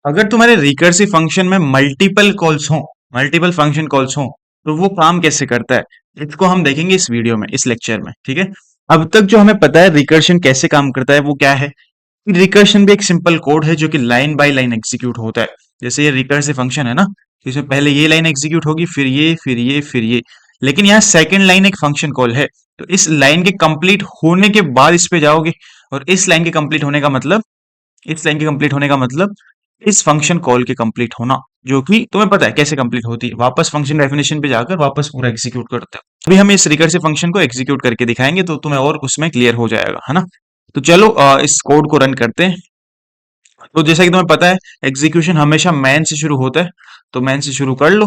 अगर तुम्हारे recursive function में मल्टीपल फंक्शन कॉल्स हो, तो वो काम कैसे करता है, इसको हम देखेंगे इस वीडियो में, इस लेक्चर में। ठीक है। अब तक जो हमें पता है रिकर्शन कैसे काम करता है वो क्या है, रिकर्शन भी एक सिंपल कोड है जो कि लाइन बाय लाइन एग्जीक्यूट होता है। जैसे ये रिकर्सिव फंक्शन है ना, तो इसमें पहले ये लाइन एग्जीक्यूट होगी, फिर ये, फिर ये, फिर ये। लेकिन यहाँ सेकंड लाइन एक फंक्शन कॉल है, तो इस लाइन के कंप्लीट होने के बाद इस पे जाओगे। और इस लाइन के कंप्लीट होने का मतलब इस फंक्शन कॉल के कंप्लीट होना, जो कि तुम्हें पता है कैसे कंप्लीट होती है। वापस फंक्शन डेफिनेशन पे जाकर वापस पूरा एग्जीक्यूट करते हो। अभी हम इस रिकर्सिव फंक्शन को एग्जीक्यूट करके दिखाएंगे, तो तुम्हें और उसमें क्लियर हो जाएगा, है ना। तो चलो इस कोड को रन करते हैं। तो जैसा कि तुम्हें पता है, एग्जीक्यूशन हमेशा मैन से शुरू होता है, तो मैन से शुरू कर लो।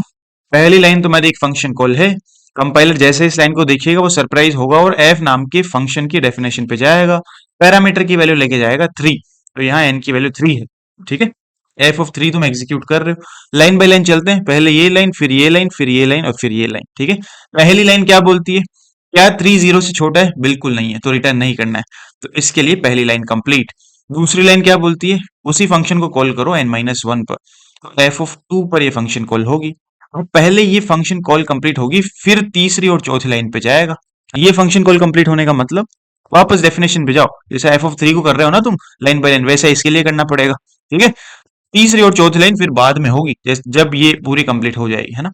पहली लाइन तुम्हारी एक फंक्शन कॉल है। कंपाइलर जैसे इस लाइन को देखिएगा वो सरप्राइज होगा और एफ नाम के फंक्शन की डेफिनेशन पे जाएगा, पैरामीटर की वैल्यू लेके जाएगा 3। तो यहाँ एन की वैल्यू 3 है। ठीक है। एफ ऑफ 3 तुम एग्जीक्यूट कर रहे हो। लाइन बाय लाइन चलते हैं, पहले ये लाइन, फिर ये लाइन, फिर ये लाइन और फिर ये लाइन। ठीक है। पहली लाइन क्या बोलती है, क्या 3 0 से छोटा है? बिल्कुल नहीं है, तो रिटर्न नहीं करना है। तो इसके लिए पहली लाइन कंप्लीट। दूसरी लाइन क्या बोलती है, उसी फंक्शन को कॉल करो n-1 पर, तो एफ ऑफ 2 पर ये फंक्शन कॉल होगी। और पहले ये फंक्शन कॉल कंप्लीट होगी, फिर तीसरी और चौथी लाइन पे जाएगा। ये फंक्शन कॉल कंप्लीट होने का मतलब वापस डेफिनेशन पे जाओ, जैसे एफ ऑफ 3 को कर रहे हो ना तुम लाइन बाय लाइन, वैसा इसके लिए करना पड़ेगा। ठीक है। तीसरी और चौथी लाइन फिर बाद में होगी, जब ये पूरी कंप्लीट हो जाएगी, है ना।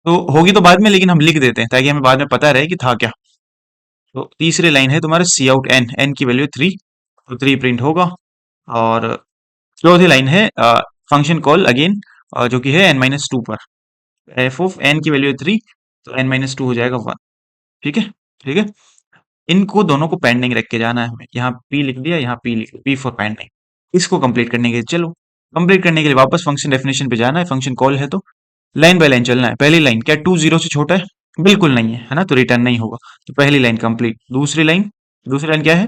तो होगी तो बाद में, लेकिन हम लिख देते हैं ताकि हमें बाद में पता रहे कि था क्या। तो तीसरी लाइन है तुम्हारा सी आउट एन, एन की वैल्यू 3, तो 3 प्रिंट होगा। और चौथी लाइन है फंक्शन कॉल अगेन, जो कि है n-2 पर। एफ ऑफ एन की वैल्यू है 3, तो n-2 हो जाएगा 1। ठीक है। ठीक है। इनको दोनों को पेंडिंग रख के जाना है हमें। यहाँ p लिख दिया, यहाँ p लिख दिया, p फॉर पेंडिंग। इसको कंप्लीट करने के लिए चलो, कंप्लीट करने के लिए वापस फंक्शन डेफिनेशन पे जाना है। फंक्शन कॉल है तो लाइन बाय लाइन चलना है। पहली लाइन क्या 2 0 से छोटा है? बिल्कुल नहीं है, है ना, तो रिटर्न नहीं होगा। तो पहली लाइन कंप्लीट। दूसरी लाइन क्या है,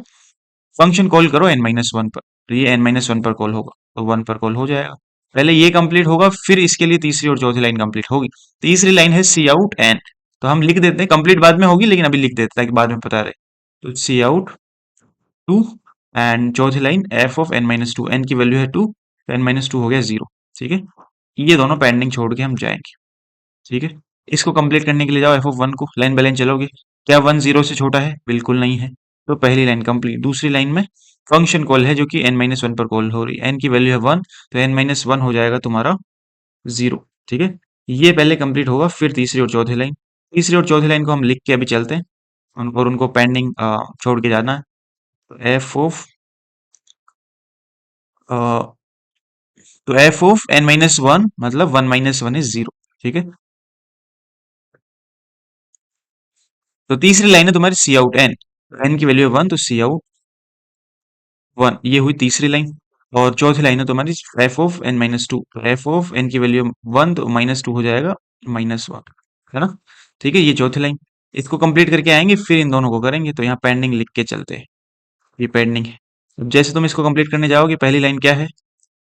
फंक्शन कॉल करो n-1 पर, तो ये n-1 पर कॉल होगा, तो 1 पर कॉल हो जाएगा। पहले ये कंप्लीट होगा, फिर इसके लिए तीसरी और चौथी लाइन कंप्लीट होगी। तीसरी लाइन है सी आउट एन, तो हम लिख देते हैं, कंप्लीट बाद में होगी लेकिन अभी लिख देते हैं ताकि बाद में पता रहे। तो सी आउट 2, एंड चौथी line F of n-2, N की वैल्यू है 2, तो n-2 हो गया 0। ठीक है। ये दोनों पेंडिंग छोड़ के हम जाएंगे। ठीक है। इसको कंप्लीट करने के लिए जाओ एफ ऑफ 1 को, लाइन बाय लाइन चलोगे। क्या 1 0 से छोटा है? बिल्कुल नहीं है, तो पहली लाइन कंप्लीट। दूसरी लाइन में फंक्शन कॉल है जो कि n-1 पर कॉल हो रही है, n की वैल्यू है 1, तो n-1 हो जाएगा तुम्हारा 0। ठीक है। ये पहले कंप्लीट होगा, फिर तीसरी और चौथी लाइन को हम लिख के अभी चलते हैं, और उनको पेंडिंग छोड़ के जाना है। तो एफ ऑफ n-1 मतलब 1 - 1 इज 0। ठीक है। तो तीसरी लाइन है तुम्हारी सी आउट एन, एन की वैल्यू है 1, तो सी आउट 1, ये हुई तीसरी लाइन। और चौथी लाइन है तुम्हारी एफ ऑफ n-2, तो एफ ऑफ एन की वैल्यू 1, तो -2 हो जाएगा -1, है ना। ठीक है। ये चौथी लाइन, इसको कंप्लीट करके आएंगे, फिर इन दोनों को करेंगे। तो यहाँ पेंडिंग लिख के चलते हैं, ये पेंडिंग है। अब जैसे तुम इसको कंप्लीट करने जाओगे, पहली लाइन क्या है,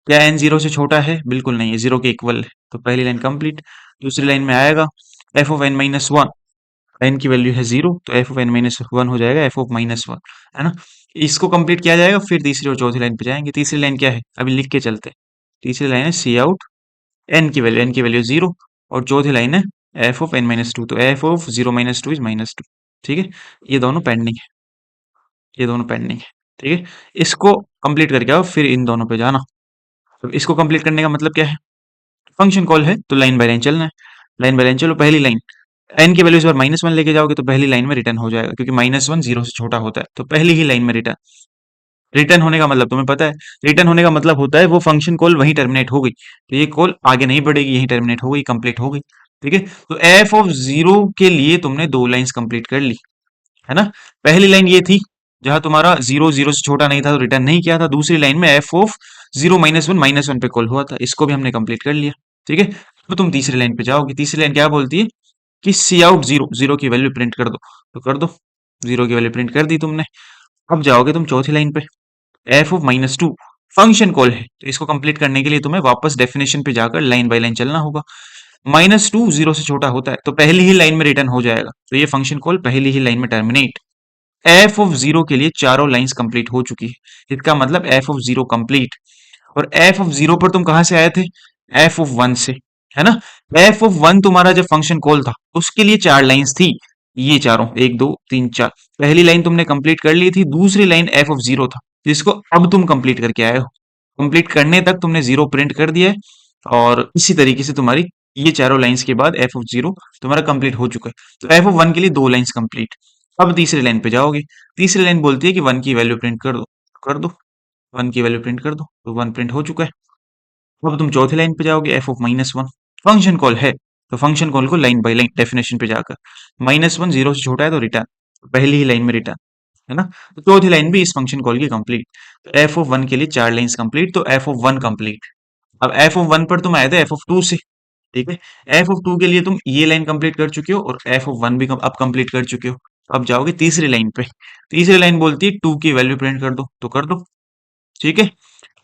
क्या n 0 से छोटा है? बिल्कुल नहीं है, 0 के इक्वल है, तो पहली लाइन कंप्लीट। दूसरी लाइन में आएगा एफ ऑफ n-1, एन की वैल्यू है 0, तो एफ ऑफ n-1 हो जाएगा एफ ऑफ -1, है ना। इसको कंप्लीट किया जाएगा, फिर तीसरी और चौथी लाइन पे जाएंगे। तीसरी लाइन क्या है, अभी लिख के चलते हैं। तीसरी लाइन है सी आउट एन की वैल्यू 0, और चौथी लाइन है एफ ऑफ n-2, तो एफ ऑफ 0 - 2 इज -2। ठीक है। ये दोनों पेंडिंग है, ये दोनों पेंडिंग है। ठीक है। इसको कंप्लीट करके आओ, फिर इन दोनों पे जाना। तो इसको कंप्लीट करने का मतलब क्या है, फंक्शन कॉल है तो लाइन बाय लाइन चलना है। लाइन बाय लाइन चलो, पहली लाइन एन की वैल्यू इस बार -1 लेके जाओगे, तो पहली लाइन में रिटर्न हो जाएगा, क्योंकि -1 0 से छोटा होता है, तो पहली ही लाइन में रिटर्न। रिटर्न होने का मतलब तुम्हें पता है, रिटर्न होने का मतलब होता है वो फंक्शन कॉल वहीं टर्मिनेट हो गई, तो ये कॉल आगे नहीं बढ़ेगी, यहीं टर्मिनेट हो गई, कंप्लीट हो गई। ठीक है। तो एफ ऑफ 0 के लिए तुमने दो लाइंस कंप्लीट कर ली, है ना। पहली लाइन ये थी जहां तुम्हारा 0 0 से छोटा नहीं था, तो रिटर्न नहीं किया था। दूसरी लाइन में एफ ऑफ 0 -1 पे कॉल हुआ था, इसको भी हमने कंप्लीट कर लिया। ठीक है। तो तुम तीसरी लाइन पे जाओगे। तीसरी लाइन क्या बोलती है कि सी आउट 0, 0 की वैल्यू प्रिंट कर दो, तो कर दो। 0 की वैल्यू प्रिंट कर दी तुमने। अब जाओगे तुम चौथी लाइन पे, एफ ऑफ -2 फंक्शन कॉल है, तो इसको कंप्लीट करने के लिए तुम्हें वापस डेफिनेशन पे जाकर लाइन बाय लाइन चलना होगा। -2 0 से छोटा होता है, तो पहली ही लाइन में रिटर्न हो जाएगा, तो ये फंक्शन कॉल पहली ही लाइन में टर्मिनेट। एफ ऑफ 0 के लिए चारों लाइंस कंप्लीट हो चुकी है, इसका मतलब एफ ऑफ 0 कंप्लीट। और एफ ऑफ जीरो पर तुम कहां से आए थे? एफ ऑफ वन से, है ना? एफ ऑफ वन तुम्हारा जब फंक्शन कॉल था उसके लिए चार लाइंस थी, ये चारों, एक दो तीन चार। पहली लाइन तुमने कंप्लीट कर ली थी, दूसरी लाइन एफ ऑफ जीरो था जिसको अब तुम कंप्लीट करके आए हो। कंप्लीट करने तक तुमने जीरो प्रिंट कर दिया है, और इसी तरीके से तुम्हारी ये चारों लाइंस के बाद एफ ऑफ जीरो तुम्हारा कंप्लीट हो चुका है। तो एफ ऑफ वन के लिए दो लाइंस कंप्लीट। अब तीसरी लाइन पे जाओगे, तीसरी लाइन बोलती है कि वन की वैल्यू प्रिंट कर दो, कर दो, वन की वैल्यू प्रिंट कर दो, तो वन प्रिंट हो चुका है। अब तुम चौथी लाइन पे जाओगे, F of minus one, function call है तो फंक्शन कॉल को लाइन बाय लाइन डेफिनेशन पे जाकर, माइनस वन जीरो से छोटा है तो रिटर्न, पहली ही लाइन में रिटर्न, है ना? तो चौथी लाइन भी इस फंक्शन कॉल की कंप्लीट। तो एफ ऑफ वन के लिए चार लाइंस कंप्लीट, तो एफ ऑफ वन कंप्लीट। अब एफ ऑफ वन पर तुम आए थे एफ ऑफ टू से, ठीक है? एफ ऑफ टू के लिए तुम ये लाइन कंप्लीट कर चुके हो और एफ ऑफ वन भी अब कंप्लीट कर चुके हो। अब जाओगे तीसरी लाइन पे, तीसरी लाइन बोलती है टू की वैल्यू प्रिंट कर दो, तो कर दो, ठीक है?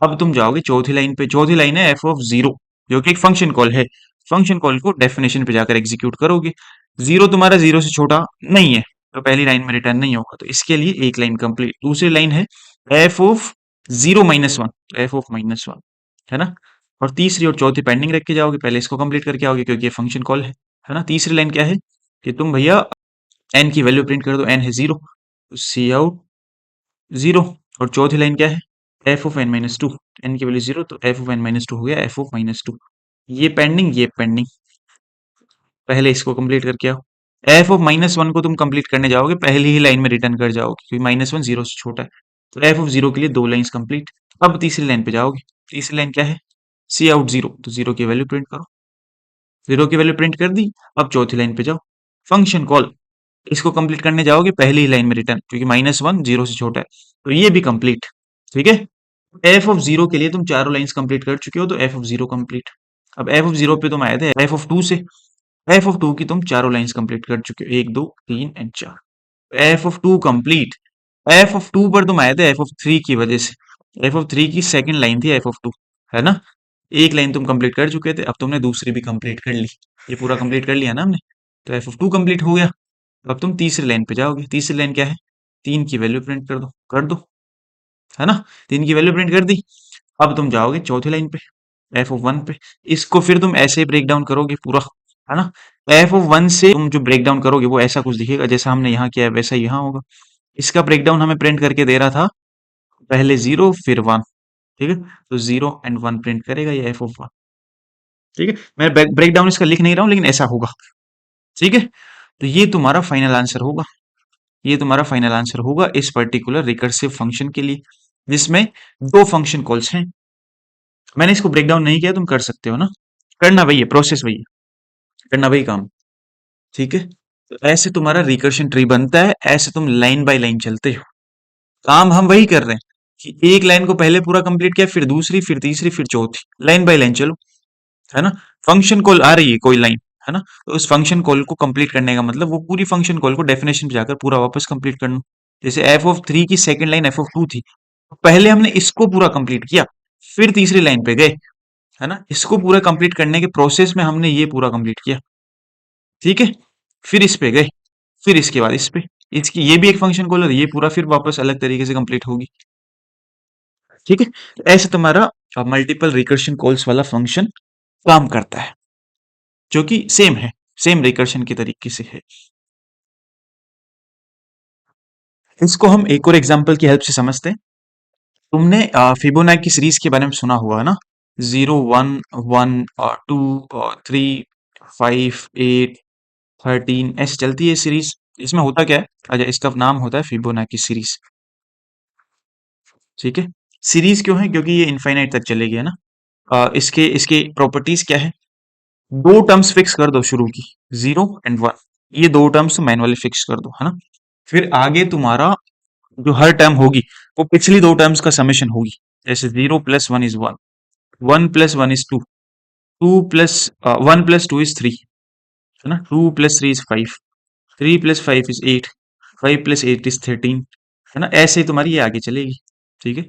अब तुम जाओगे चौथी लाइन पे, चौथी लाइन है एफ ऑफ जीरो, जो कि एक फंक्शन कॉल है। फंक्शन कॉल को डेफिनेशन पे जाकर एग्जीक्यूट करोगे। जीरो तुम्हारा जीरो से छोटा नहीं है, तो पहली लाइन में रिटर्न नहीं होगा, तो इसके लिए एक लाइन कंप्लीट। दूसरी लाइन है F of zero minus one, F of minus one, है ना? और तीसरी और चौथी पेंडिंग रख के जाओगे, पहले इसको कंप्लीट करके आओगे क्योंकि ये फंक्शन कॉल है ना? तीसरी लाइन क्या है कि तुम भैया एन की वैल्यू प्रिंट कर दो, एन है जीरो, सी आउट जीरो। और चौथी लाइन क्या है? F of N minus two, N की वैल्यू जीरो, तो F of N minus two हो गया एफ ऑफ माइनस टू। ये पेंडिंग, ये पेंडिंग, पहले इसको कंप्लीट करके आओ। एफ ऑफ माइनस वन को तुम कंप्लीट करने जाओगे, पहली ही लाइन में रिटर्न कर जाओगे क्योंकि माइनस वन जीरो से छोटा है। तो एफ ऑफ जीरो के लिए दो लाइंस कंप्लीट। अब तीसरी लाइन पे जाओगे, तीसरी लाइन क्या है? सी आउट जीरो, तो जीरो की वैल्यू प्रिंट करो, जीरो की वैल्यू प्रिंट कर दी। अब चौथी लाइन पे जाओ, फंक्शन कॉल, इसको कंप्लीट करने जाओगे, पहली ही लाइन में रिटर्न क्योंकि माइनस वन जीरो से छोटा है, तो ये भी कंप्लीट, ठीक है? एफ ऑफ जीरो के लिए तुम चारों लाइंस कंप्लीट कर चुके हो, तो एफ ऑफ जीरो कंप्लीट। अब एफ ऑफ जीरो पे तुम आए थे एफ ऑफ टू से, एफ ऑफ टू की तुम चारों लाइंस कंप्लीट कर चुके हो, एक दो तीन एंड चार, F of two complete. F of two पर तुम आए थे एफ ऑफ थ्री की वजह से, एफ ऑफ थ्री की सेकंड लाइन थी एफ ऑफ टू, है ना? एक लाइन तुम कंप्लीट कर चुके थे, अब तुमने दूसरी भी कंप्लीट कर ली, ये पूरा कंप्लीट कर लिया ना हमने, तो एफ ऑफ टू कंप्लीट हो गया। अब तुम तीसरी लाइन पे जाओगे, तीसरी लाइन क्या है? तीन की वैल्यू प्रिंट कर दो, कर दो, है ना? तीन की वैल्यू प्रिंट कर दी। अब तुम जाओगे चौथी लाइन पे, एफ ऑफ वन पे, इसको फिर तुम ऐसे ही ब्रेक डाउन करोगे पूरा, है ना? एफ ऑफ वन से तुम जो ब्रेक डाउन करोगे वो ऐसा कुछ दिखेगा, जैसा हमने यहाँ किया है वैसा ही यहाँ होगा। इसका ब्रेक डाउन हमें प्रिंट करके दे रहा था, पहले जीरो फिर वन, ठीक है? तो जीरो एंड वन प्रिंट करेगा ये एफ ऑफ वन, ठीक है? मैं ब्रेक डाउन इसका लिख नहीं रहा हूँ लेकिन ऐसा होगा, ठीक है? तो ये तुम्हारा फाइनल आंसर होगा, ये तुम्हारा फाइनल आंसर होगा इस पर्टिकुलर रिकर्सिव फंक्शन के लिए, जिसमें दो फंक्शन कॉल्स हैं। मैंने इसको ब्रेक डाउन नहीं किया, तुम कर सकते हो ना, करना वही है, प्रोसेस वही है, करना वही काम, ठीक है? तो ऐसे तुम्हारा रिकर्शन ट्री बनता है, ऐसे तुम लाइन बाय लाइन चलते हो। काम हम वही कर रहे हैं कि एक लाइन को पहले पूरा कंप्लीट किया, फिर दूसरी, फिर तीसरी, फिर चौथी, लाइन बाय लाइन चलो, है ना? फंक्शन कॉल आ रही है कोई लाइन, है ना? तो उस फंक्शन कॉल को कंप्लीट करने का मतलब वो पूरी फंक्शन कॉल को डेफिनेशन पे जाकर पूरा वापस कंप्लीट करना। जैसे एफ ऑफ थ्री की second line F of two थी, पहले हमने इसको पूरा कंप्लीट किया, फिर तीसरी लाइन पे गए, है ना? इसको पूरा कंप्लीट करने के प्रोसेस में हमने ये पूरा कंप्लीट किया, ठीक है? फिर इस पे गए, फिर इसके बाद इस पे, इसकी ये भी एक फंक्शन कॉल है, ये पूरा फिर वापस अलग तरीके से कंप्लीट होगी, ठीक है? तो ऐसे तुम्हारा मल्टीपल रिकर्शन कॉल्स वाला फंक्शन काम करता है, जो कि सेम है, सेम रिकर्शन के तरीके से है। इसको हम एक और एग्जांपल की हेल्प से समझते हैं। तुमने फिबोनाची सीरीज के बारे में सुना हुआ है ना? 0 1 1 और 2 और 3 5 8 13 ऐसे चलती है सीरीज। इसमें होता क्या है? अच्छा, इसका नाम होता है फिबोनाची सीरीज, ठीक है? सीरीज क्यों है? क्योंकि ये इनफाइनाइट तक चलेगी, है ना? इसके इसके प्रॉपर्टीज क्या है? दो टर्म्स फिक्स कर दो शुरू की, 0 एंड 1, ये दो टर्म्स मैनुअली फिक्स कर दो, है ना? फिर आगे तुम्हारा जो हर टर्म होगी वो पिछली दो टर्म्स का समेशन होगी। जैसे 0 plus 1 is 1, 1 plus 1 is 2, 2 plus 1 plus 2 is 3, है ना? 2 plus 3 is 5, 3 plus 5 is 8, 5 plus 8 is 13, है ना? ऐसे ही तुम्हारी ये आगे चलेगी, ठीक है?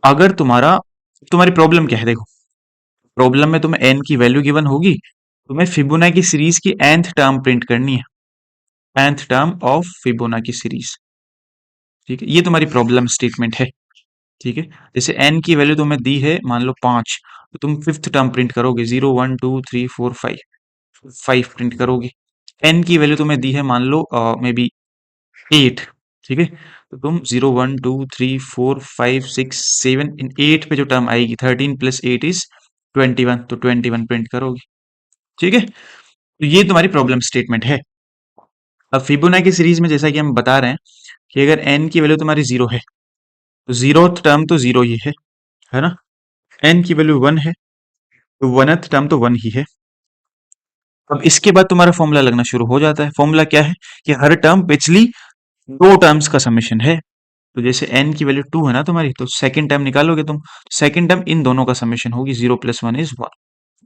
अगर तुम्हारी प्रॉब्लम क्या है, देखो, प्रॉब्लम में तुम्हें n की वैल्यू गिवन होगी, तुम्हें फिबोनाची सीरीज की nth टर्म प्रिंट करनी है, nth term of Fibonacci series, ठीक है? ये तुम्हारी प्रॉब्लम स्टेटमेंट है। ठीक है। जैसे n की वैल्यू तुम्हें दी है मान लो 5, तो तुम फिफ्थ टर्म प्रिंट करोगे, 0 1 2 3 4 5, 5 प्रिंट करोगे। n की वैल्यू तुम्हें दी है मान लो मे बी 8, ठीक है, तो तुम 0 1 2 3 4 5 6 7, इन 8 पे जो टर्म आएगी 13 प्लस 8 इज 21, तो 21 प्रिंट करोगे। ठीक है, तो ये तुम्हारी प्रॉब्लम स्टेटमेंट है। अब फिबोनाची सीरीज में जैसा कि हम बता रहे हैं कि अगर n की वैल्यू तुम्हारी 0 है तो जीरोथ टर्म तो 0 ही है ना। n की वैल्यू 1 है तो वनथ टर्म तो 1 ही है। अब इसके बाद तुम्हारा फॉर्मूला लगना शुरू हो जाता है। फॉर्मूला क्या है कि हर टर्म पिछली दो टर्म्स का समेशन है। तो जैसे n की वैल्यू 2 है ना तुम्हारी, तो सेकंड टर्म निकालोगे तुम, सेकंड टर्म इन दोनों का समेशन होगी, 0 + 1 = 1।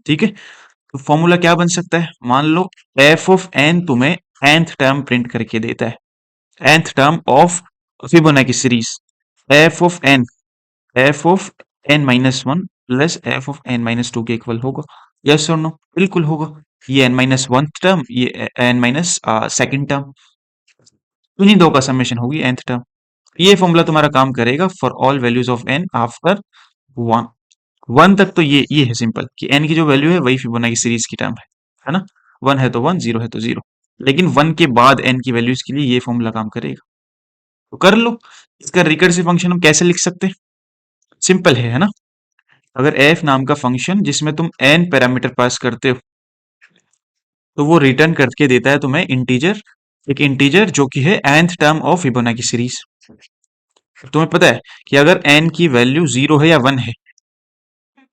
ठीक है, तो फॉर्मूला क्या बन सकता है, मान लो f ऑफ n तुम्हें nth टर्म प्रिंट करके देता है, nth term of Fibonacci series, f of n, f of n minus 1 plus f of n minus 2 के इक्वल होगा। यस और नो? बिल्कुल होगा। ये n माइनस 1 टर्म, ये n माइनस सेकंड टर्म, इन्हीं दो का समेशन होगी nth टर्म। ये फॉर्मूला तुम्हारा काम करेगा for all values of n after 1। 1 तक तो ये है सिंपल कि n की जो वैल्यू है वही फिबोनाची सीरीज की टर्म है ना। 1 है तो 1, 0 है तो 0। लेकिन 1 के बाद n की वैल्यूज के लिए ये फॉर्मूला काम करेगा। तो कर लो। इसका रिकर्सिव फंक्शन हम कैसे लिख सकते हैं? सिंपल है ना। अगर f नाम का फंक्शन जिसमें तुम n पैरामीटर पास करते हो, तो वो रिटर्न करके देता है तुम्हें इंटीजर, एक इंटीजर जो कि है nth term of Fibonacci series. तुम्हें पता है कि अगर n की वैल्यू 0 है या 1 है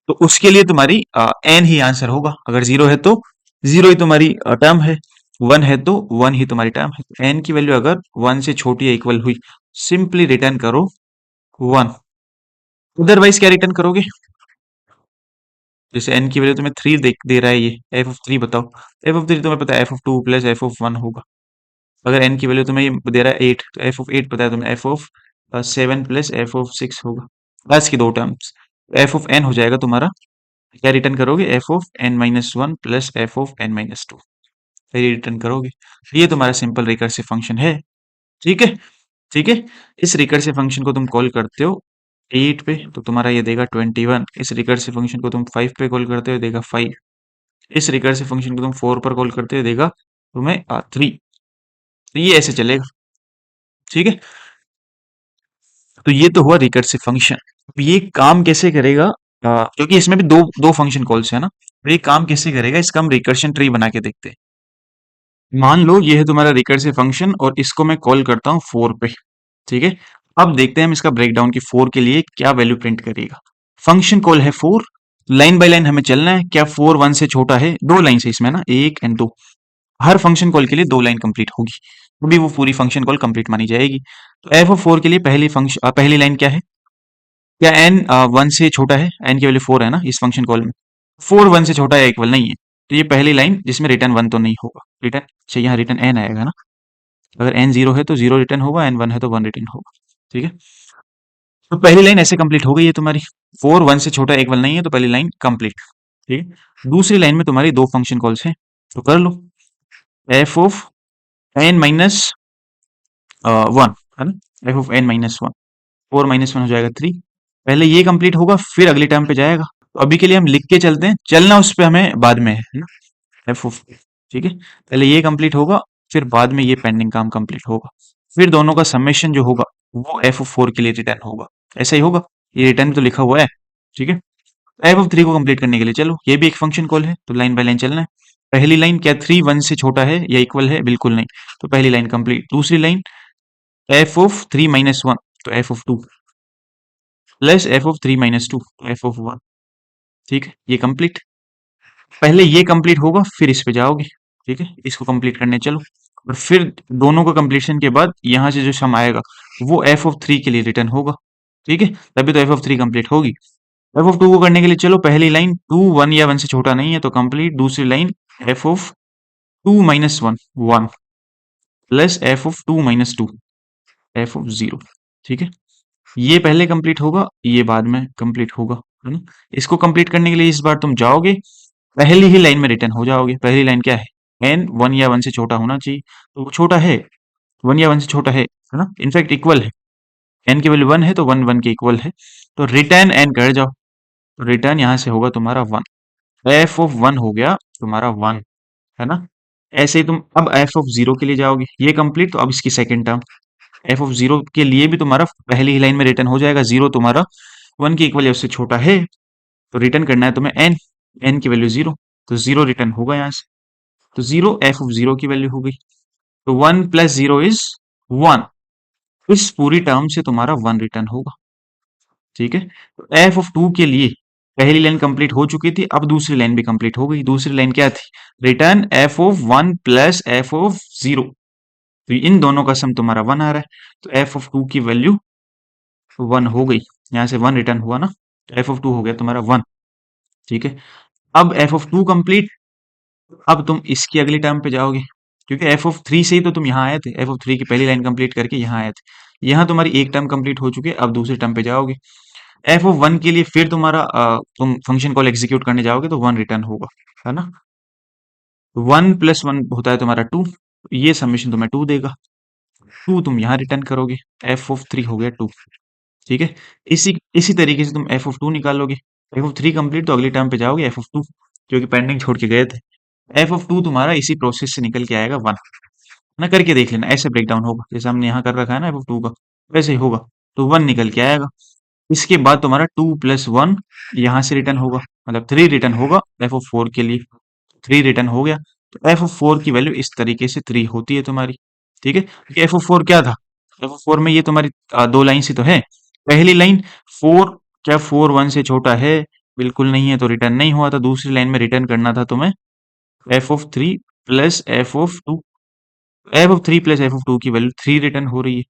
तो उसके लिए तुम्हारी n ही आंसर होगा। अगर 0 है तो 0 ही तुम्हारी टर्म है, 1 है तो 1 ही तुम्हारी टर्म है। n की वैल्यू अगर 1 से छोटी या इक्वल हुई, सिंपली रिटर्न करो 1। अदरवाइज क्या रिटर्न करोगे? जैसे n की वैल्यू तुम्हें 3 दे रहा है, ये f ऑफ 3 बताओ। f ऑफ 3 तुम्हें पता है f of 2 plus f of 1 होगा। अगर n की वैल्यू तुम्हें ये दे रहा है 8, तो f ऑफ 8 पता है तुम्हें f of 7 plus f of 6 होगा। बस की दो टर्म्स, f ऑफ n हो जाएगा तुम्हारा, क्या रिटर्न करोगे, f of n minus 1 plus f of n minus 2, ये रिटर्न करोगे। ये तुम्हारा सिंपल रिकर्सिव फंक्शन है। ठीक है, ठीक है। इस रिकर्सिव फंक्शन को तुम कॉल करते हो 8 पे तो तुम्हारा ये देगा 21। इस रिकर्सिव फंक्शन को तुम 5 पे कॉल करते हो देगा 5। इस रिकर्सिव फंक्शन को तुम 4 पर कॉल करते हो देगा तुम्हें 3। तो ये ऐसे चलेगा। ठीक है, तो ये तो हुआ रिकर्सिव फंक्शन। अब ये काम कैसे करेगा, क्योंकि इसमें भी दो दो फंक्शन कॉल्स है ना, तो ये काम कैसे करेगा इसका हम रिकर्शन ट्री बना के देखते हैं। मान लो ये है तुम्हारा रिकर्सिव फंक्शन और इसको मैं कॉल करता हूँ 4 पे। ठीक है, अब देखते हैं हम इसका ब्रेकडाउन कि 4 के लिए क्या वैल्यू प्रिंट करेगा। फंक्शन कॉल है 4, लाइन बाय लाइन हमें चलना है। क्या 4 1 से छोटा है? दो लाइन से इसमें ना, 1 एंड 2, हर फंक्शन कॉल के लिए दो लाइन कंप्लीट होगी, तभी वो पूरी फंक्शन कॉल कंप्लीट मानी जाएगी। तो एफ ऑफ 4 के लिए पहली लाइन क्या है? क्या n 1 से छोटा है? n की वैल्यू 4 है ना इस फंक्शन कॉल में, 4 1 से छोटा है इक्वल नहीं है, तो ये पहली लाइन जिसमें रिटर्न 1 तो नहीं होगा, रिटर्न अच्छा यहाँ रिटर्न n आएगा ना। अगर n 0 है तो 0 रिटर्न होगा, n 1 है तो 1 रिटर्न होगा। ठीक है, तो पहली लाइन ऐसे कंप्लीट हो गई है तुम्हारी, 4 1 से छोटा इक्वल नहीं है तो पहली लाइन कंप्लीट। ठीक है, दूसरी लाइन में तुम्हारी दो फंक्शन कॉल्स हैं, तो कर लो। एफ ऑफ n माइनस 1 है ना, F of n minus 1, 4 minus 1 हो जाएगा 3। पहले ये कंप्लीट होगा फिर अगली टर्म पे जाएगा। तो अभी के लिए हम लिख के चलते हैं, चलना उस पे हमें बाद में है ना, एफ ऑफ। ठीक है, पहले ये कंप्लीट होगा फिर बाद में ये पेंडिंग काम कंप्लीट होगा, फिर दोनों का समेशन जो होगा वो एफ ऑफ 4 के लिए रिटर्न होगा। ऐसा ही होगा, ये रिटर्न तो लिखा हुआ है। ठीक है, एफ ऑफ 3 को कंप्लीट करने के लिए चलो, ये भी एक फंक्शन कॉल है तो लाइन बाय लाइन चलना है। पहली लाइन क्या 3 1 से छोटा है या इक्वल है? बिल्कुल नहीं, तो पहली लाइन कंप्लीट। दूसरी लाइन एफ ऑफ 3 माइनस 1, तो F of 2 plus F of 3 minus 2, तो एफ ऑफ 1। ठीक है, ये कंप्लीट। पहले ये कंप्लीट होगा फिर इस पे जाओगे। ठीक है, इसको कंप्लीट करने चलो, और फिर दोनों को कंप्लीशन के बाद यहाँ से जो सम आएगा वो एफ ऑफ 3 के लिए रिटर्न होगा। ठीक है, तभी तो एफ ऑफ 3 कंप्लीट होगी। एफ ऑफ 2 को करने के लिए चलो, पहली लाइन 2 1 या 1 से छोटा नहीं है तो कंप्लीट। दूसरी line F of 2 minus 1 1 plus F of 2 minus 2 F of 0। ठीक है, ये पहले कंप्लीट होगा, ये बाद में कंप्लीट होगा, है ना। इसको कंप्लीट करने के लिए इस बार तुम जाओगे पहली ही लाइन में रिटर्न हो जाओगे। पहली लाइन क्या है? n 1 या 1 से छोटा होना चाहिए, तो वो छोटा है, 1 या 1 से छोटा है ना, इनफैक्ट इक्वल है। एन की वैल्यू 1 है तो 1 1 के इक्वल है, तो रिटर्न एन कर जाओ, तो रिटर्न यहाँ से होगा तुम्हारा 1, एफ ऑफ 1 हो गया तुम्हारा 1, है ना। ऐसे ही तुम अब एफ ऑफ 0 के लिए जाओगे, ये कंप्लीट, तो अब इसकी सेकंड टर्म एफ ऑफ 0 के लिए भी तुम्हारा पहली ही लाइन में रिटर्न हो जाएगा, 0 तुम्हारा 1 के इक्वल या उससे छोटा है, तो रिटर्न करना है तुम्हें एन, एन की वैल्यू 0, तो 0 रिटर्न होगा यहाँ से, तो 0 एफ ऑफ 0 की वैल्यू हो गई, तो 1 प्लस 0 इज 1, इस पूरी टर्म से तुम्हारा 1 रिटर्न होगा, ठीक है। तो एफ ऑफ 2 के लिए पहली लाइन कंप्लीट हो चुकी थी, अब दूसरी लाइन भी कंप्लीट हो गई, दूसरी लाइन क्या थी, return F of 1 plus F of 0, तो इन दोनों का सम तुम्हारा 1 आ रहा है, तो एफ ऑफ 2 की वैल्यू 1 हो गई, यहाँ से 1 रिटर्न हुआ ना, तो एफ ऑफ 2 हो गया तुम्हारा 1, ठीक है। अब एफ ऑफ 2 कंप्लीट, अब तुम इसकी अगली टर्म पे जाओगे, क्योंकि एफ ऑफ 3 से ही तो तुम यहाँ आए थे, एफ ऑफ 3 की पहली लाइन कंप्लीट करके यहाँ आए थे, यहाँ तुम्हारी एक टर्म कंप्लीट हो चुकी है, अब दूसरी टर्म पे जाओगे, एफ ऑफ 1 के लिए फिर तुम्हारा तुम फंक्शन कॉल एग्जीक्यूट करने जाओगे तो 1 रिटर्न होगा, है ना। 1 प्लस 1 होता है तुम्हारा 2, ये समेशन तुम्हें 2 देगा, 2 तुम यहाँ रिटर्न करोगे, एफ ऑफ 3 हो गया 2, ठीक है। इसी इसी तरीके से तुम एफ ऑफ 2 निकालोगे, एफ ऑफ 3 कंप्लीट, तो अगली टर्म पे जाओगे एफ ऑफ 2, जो कि पेंडिंग छोड़ के गए थे, एफ ऑफ 2 तुम्हारा इसी प्रोसेस से निकल के आएगा 1, ना, करके देख लेना, ऐसे ब्रेक डाउन होगा जैसे हमने यहाँ कर रखा है ना एफ ऑफ 2 का, वैसे ही होगा, तो 1 निकल के आएगा। इसके बाद तुम्हारा 2 प्लस 1 यहाँ से रिटर्न होगा, मतलब 3 रिटर्न होगा एफ ऑफ 4 के लिए, 3 रिटर्न हो गया, तो एफ ऑफ 4 की वैल्यू इस तरीके से 3 होती है तुम्हारी, ठीक है। क्योंकि एफ ऑफ 4 क्या था, एफ ऑफ 4 में ये तुम्हारी दो लाइन से तो है, पहली लाइन 4, क्या 4 1 से छोटा है, बिल्कुल नहीं है, तो रिटर्न नहीं हुआ था, दूसरी लाइन में रिटर्न करना था तुम्हें F of 3 plus F of 2, F of 3 plus F of 2 की वैल्यू 3 रिटर्न हो रही है,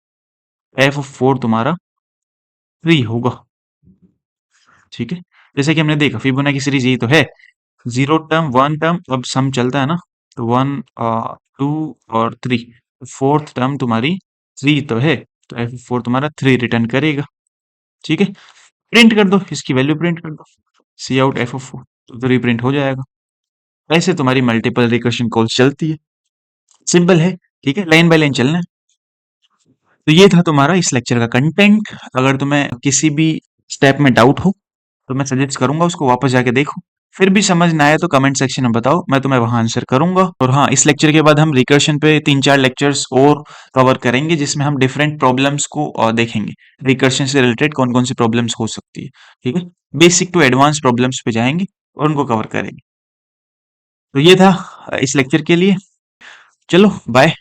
एफ ऑफ 4 तुम्हारा 3 होगा, ठीक है। जैसे कि हमने देखा फिबोनाची सीरीज यही तो है, 0 टर्म 1 टर्म, अब सम चलता है ना, तो 1 2 और 3, फोर्थ टर्म तुम्हारी 3 तो है, तो एफ 4 तुम्हारा 3 रिटर्न करेगा, ठीक है। प्रिंट कर दो, इसकी वैल्यू प्रिंट कर दो, सी आउट एफ ऑफ 4, तो 3 प्रिंट हो जाएगा। ऐसे तुम्हारी मल्टीपल रिकर्शन कॉल्स चलती है, सिंपल है, ठीक है, लाइन बाय लाइन चलना है। तो ये था तुम्हारा इस लेक्चर का कंटेंट, अगर तुम्हें किसी भी स्टेप में डाउट हो तो मैं सजेस्ट करूंगा उसको वापस जाके देखो, फिर भी समझ ना आए तो कमेंट सेक्शन में बताओ, मैं तुम्हें वहां आंसर करूंगा। और हाँ, इस लेक्चर के बाद हम रिकर्शन पे 3-4 लेक्चर्स और कवर करेंगे, जिसमें हम डिफरेंट प्रॉब्लम्स को देखेंगे, रिकर्शन से रिलेटेड कौन कौन सी प्रॉब्लम्स हो सकती है, ठीक है, बेसिक टू एडवांस प्रॉब्लम्स पे जाएंगे और उनको कवर करेंगे। तो ये था इस लेक्चर के लिए, चलो बाय।